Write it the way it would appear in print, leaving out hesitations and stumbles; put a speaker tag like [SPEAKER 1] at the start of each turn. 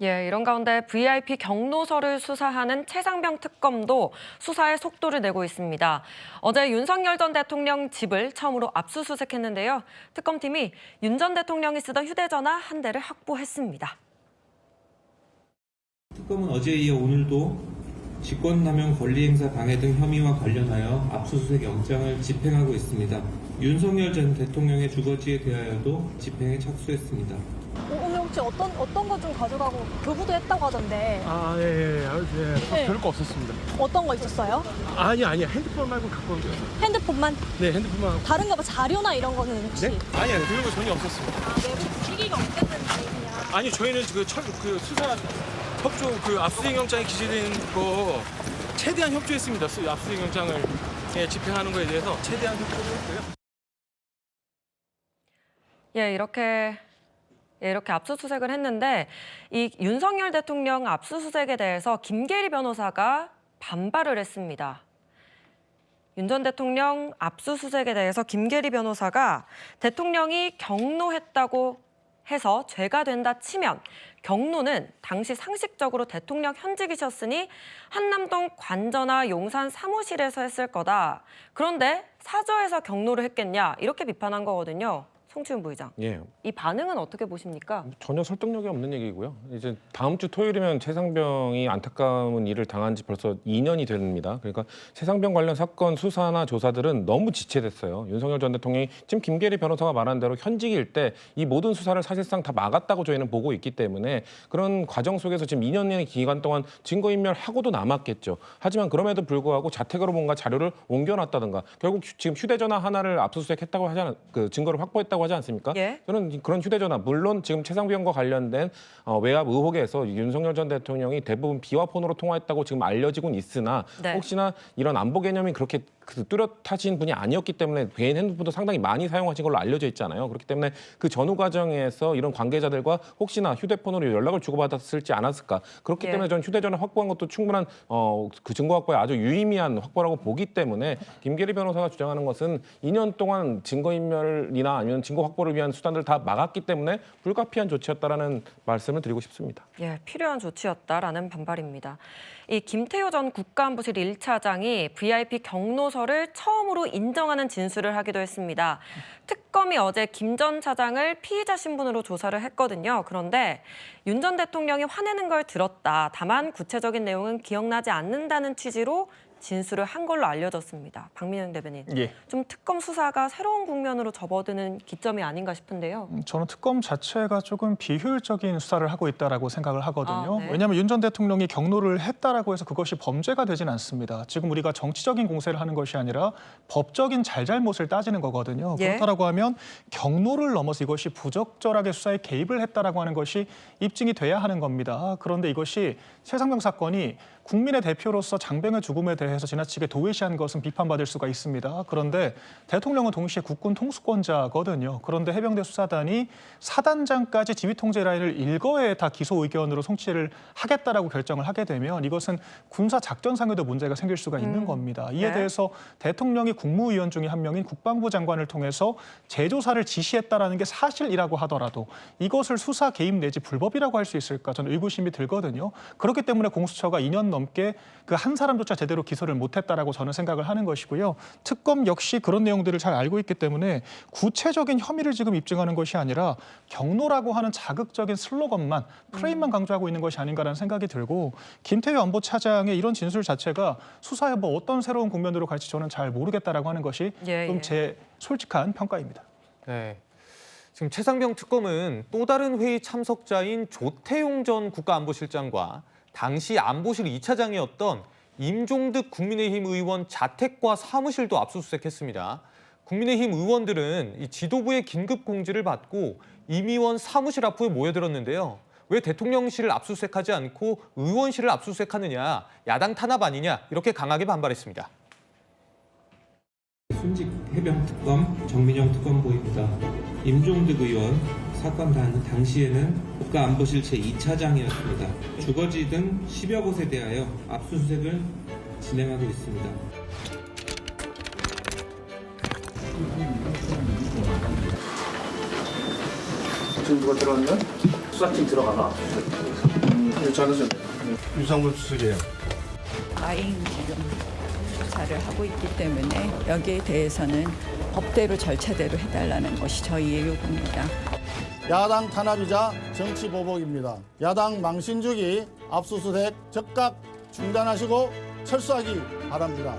[SPEAKER 1] 예, 이런 가운데 VIP 경로서를 수사하는 최상병 특검도 수사에 속도를 내고 있습니다. 어제 윤석열 전 대통령 집을 처음으로 압수수색했는데요. 특검팀이 윤 전 대통령이 쓰던 휴대전화 한 대를 확보했습니다.
[SPEAKER 2] 특검은 어제에 이어 오늘도 직권남용 권리행사 방해 등 혐의와 관련하여 압수수색 영장을 집행하고 있습니다. 윤석열 전 대통령의 주거지에 대하여도 집행에 착수했습니다.
[SPEAKER 3] 오늘 혹시 어떤 거 좀 가져가고 교부도 했다고 하던데.
[SPEAKER 4] 네. 별거 없었습니다.
[SPEAKER 3] 어떤 거 있었어요?
[SPEAKER 4] 아니 핸드폰 말고 갖고 온 게.
[SPEAKER 3] 핸드폰만?
[SPEAKER 4] 네, 핸드폰만.
[SPEAKER 3] 다른 거 뭐 자료나 이런 거는 혹시?
[SPEAKER 4] 네? 아니 그런 거 전혀 없었습니다.
[SPEAKER 3] 네, 기기가 어땠는지 그냥.
[SPEAKER 4] 아니 저희는 그 수사 협조 압수수색 영장에 기재된 거 최대한 협조했습니다. 압수수색 영장을 집행하는 거에 대해서 최대한 협조를 했고요.
[SPEAKER 1] 이렇게 압수수색을 했는데 이 윤석열 대통령 압수수색에 대해서 김계리 변호사가 반발을 했습니다. 윤 전 대통령 압수수색에 대해서 김계리 변호사가 대통령이 경로했다고 해서 죄가 된다 치면 경로는 당시 상식적으로 대통령 현직이셨으니 한남동 관저나 용산 사무실에서 했을 거다. 그런데 사저에서 경로를 했겠냐 이렇게 비판한 거거든요. 송치훈 부의장.
[SPEAKER 5] 예.
[SPEAKER 1] 이 반응은 어떻게 보십니까?
[SPEAKER 5] 전혀 설득력이 없는 얘기고요. 이제 다음 주 토요일이면 최상병이 안타까운 일을 당한 지 벌써 2년이 됩니다. 그러니까 최상병 관련 사건 수사나 조사들은 너무 지체됐어요. 윤석열 전 대통령이 지금 김계리 변호사가 말한 대로 현직일 때 이 모든 수사를 사실상 다 막았다고 저희는 보고 있기 때문에 그런 과정 속에서 지금 2년의 기간 동안 증거인멸하고도 남았겠죠. 하지만 그럼에도 불구하고 자택으로 뭔가 자료를 옮겨놨다든가 결국 지금 휴대전화 하나를 압수수색했다고 증거를 확보했다고 하지 않습니까?
[SPEAKER 1] 예.
[SPEAKER 5] 저는 그런 휴대전화 물론 지금 최상병과 관련된 외압 의혹에서 윤석열 전 대통령이 대부분 비화폰으로 통화했다고 지금 알려지고는 있으나
[SPEAKER 1] 네.
[SPEAKER 5] 혹시나 이런 안보 개념이 그렇게 뚜렷하신 분이 아니었기 때문에 개인 핸드폰도 상당히 많이 사용하신 걸로 알려져 있잖아요. 그렇기 때문에 그 전후 과정에서 이런 관계자들과 혹시나 휴대폰으로 연락을 주고받았을지 않았을까. 그렇기
[SPEAKER 1] 예.
[SPEAKER 5] 때문에 저는 휴대전화 확보한 것도 충분한 그 증거 확보에 아주 유의미한 확보라고 보기 때문에 김계리 변호사가 주장하는 것은 2년 동안 증거인멸이나 아니면 증거 확보를 위한 수단들을 다 막았기 때문에 불가피한 조치였다라는 말씀을 드리고 싶습니다.
[SPEAKER 1] 예, 필요한 조치였다라는 반발입니다. 이 김태효 전 국가안보실 1차장이 VIP 경로서를 처음으로 인정하는 진술을 하기도 했습니다. 특검이 어제 김 전 차장을 피의자 신분으로 조사를 했거든요. 그런데 윤 전 대통령이 화내는 걸 들었다. 다만 구체적인 내용은 기억나지 않는다는 취지로 진술을 한 걸로 알려졌습니다. 박민영 대변인,
[SPEAKER 6] 예.
[SPEAKER 1] 좀 특검 수사가 새로운 국면으로 접어드는 기점이 아닌가 싶은데요.
[SPEAKER 6] 저는 특검 자체가 조금 비효율적인 수사를 하고 있다라고 생각을 하거든요.
[SPEAKER 1] 네.
[SPEAKER 6] 왜냐하면 윤 전 대통령이 경로를 했다라고 해서 그것이 범죄가 되진 않습니다. 지금 우리가 정치적인 공세를 하는 것이 아니라 법적인 잘잘못을 따지는 거거든요.
[SPEAKER 1] 예.
[SPEAKER 6] 그렇다라고 하면 경로를 넘어서 이것이 부적절하게 수사에 개입을 했다라고 하는 것이 입증이 돼야 하는 겁니다. 그런데 이것이 최상병 사건이 국민의 대표로서 장병의 죽음에 대해서 지나치게 도외시한 것은 비판받을 수가 있습니다. 그런데 대통령은 동시에 국군 통수권자거든요. 그런데 해병대 수사단이 사단장까지 지휘통제 라인을 일거에 다 기소 의견으로 송치를 하겠다라고 결정을 하게 되면 이것은 군사 작전상에도 문제가 생길 수가 있는 겁니다. 이에
[SPEAKER 1] 네.
[SPEAKER 6] 대해서 대통령이 국무위원 중에 한 명인 국방부 장관을 통해서 재조사를 지시했다라는 게 사실이라고 하더라도 이것을 수사 개입 내지 불법이라고 할 수 있을까 저는 의구심이 들거든요. 그렇기 때문에 공수처가 2년 넘게 그 한 사람조차 제대로 기소를 못했다라고 저는 생각을 하는 것이고요. 특검 역시 그런 내용들을 잘 알고 있기 때문에 구체적인 혐의를 지금 입증하는 것이 아니라 경로라고 하는 자극적인 슬로건만 프레임만 강조하고 있는 것이 아닌가라는 생각이 들고 김태효 안보차장의 이런 진술 자체가 수사에 뭐 어떤 새로운 국면으로 갈지 저는 잘 모르겠다라고 하는 것이 좀 제 솔직한 평가입니다.
[SPEAKER 7] 네. 지금 최상병 특검은 또 다른 회의 참석자인 조태용 전 국가안보실장과 당시 안보실 2차장이었던 임종득 국민의힘 의원 자택과 사무실도 압수수색했습니다. 국민의힘 의원들은 이 지도부의 긴급 공지를 받고 임 의원 사무실 앞으로 모여들었는데요. 왜 대통령실을 압수수색하지 않고 의원실을 압수수색하느냐, 야당 탄압 아니냐 이렇게 강하게 반발했습니다.
[SPEAKER 2] 순직 해병 특검 정민영 특검보입니다. 임종득 의원 사건 당시에는 국가안보실 제2차장이었습니다. 주거지 등 10여 곳에 대하여 압수수색을 진행하고 있습니다.
[SPEAKER 8] 지금 누가 들어왔냐? 수사팀 들어가나? 괜찮으세요? 유상범 수석이에요.
[SPEAKER 9] 과잉 지금 수사를 하고 있기 때문에 여기에 대해서는 법대로 절차대로 해달라는 것이 저희의 요구입니다.
[SPEAKER 10] 야당 탄압이자 정치 보복입니다. 야당 망신주기 압수수색 즉각 중단하시고 철수하기 바랍니다.